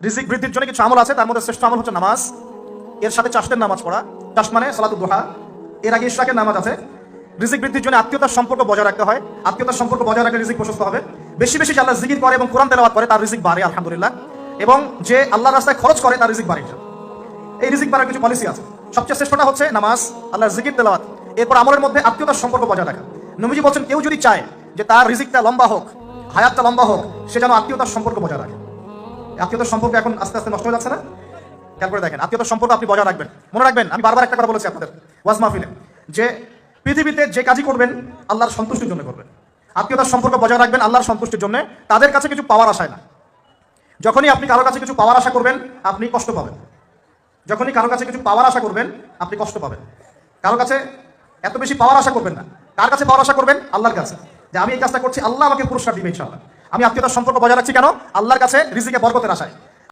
রিজিক বৃদ্ধির জন্য কিছু আমল আছে, তার মধ্যে শ্রেষ্ঠ আমল হচ্ছে নামাজ। এর সাথে চাষতের নামাজ পড়া, চাষ মানে সালাতুদ দুহা। এর আগে ইশরাকের নামাজ আছে। রিজিক বৃদ্ধির জন্য আত্মীয়তার সম্পর্ক বজায় রাখতে হয়। আত্মীয়তার সম্পর্ক বজায় রাখলে রিজিক প্রশস্ত হবে। বেশি বেশি যে আল্লাহ জিকির করে এবং কোরআন তেলাওয়াত করে তার রিজিক বাড়ে আলহামদুলিল্লাহ। এবং যে আল্লাহর রাস্তায় খরচ করে তার রিজিক বাড়ে। এই রিজিক বাড়ার কিছু পলিসি আছে। সবচেয়ে শ্রেষ্ঠটা হচ্ছে নামাজ, আল্লাহর জিকির তেলাওয়াত। এরপর আমলের মধ্যে আত্মীয়তার সম্পর্ক বজায় রাখা। নবীজি বলছেন, কেউ যদি চায় যে তার রিজিকটা লম্বা হোক, হায়াতটা লম্বা হোক, সে যেন আত্মীয়তার সম্পর্ক বজায় রাখে। আত্মীয়তার সম্পর্ক এখন আস্তে আস্তে নষ্ট হয়ে যাচ্ছে না? খেয়াল করে দেখেন, আত্মীয়তার সম্পর্ক আপনি বজায় রাখবেন। মনে রাখবেন, আমি বারবার একটা কথা বলেছি আপনাদের ওয়াজ মাহফিলে, যে পৃথিবীতে যে কাজই করবেন আল্লাহর সন্তুষ্টির জন্য করবেন। আত্মীয়তার সম্পর্ক বজায় রাখবেন আল্লাহর সন্তুষ্টির জন্য, তাদের কাছে কিছু পাওয়ার আশায় না। যখনই আপনি কারো কাছে কিছু পাওয়ার আশা করবেন আপনি কষ্ট পাবেন। যখনই কারো কাছে কিছু পাওয়ার আশা করবেন আপনি কষ্ট পাবেন। কারো কাছে এত বেশি পাওয়ার আশা করবেন না। কার কাছে পাওয়ার আশা করবেন? আল্লাহর কাছে, যে আমি এই কাজটা করছি, আল্লাহ আমাকে পুরস্কার দিবে ইনশাআল্লাহ। আমি আত্মীয়তার সম্পর্ক বজায় রাখছি কেন? আল্লাহর কাছে রিজিকে বরকতের আশায়।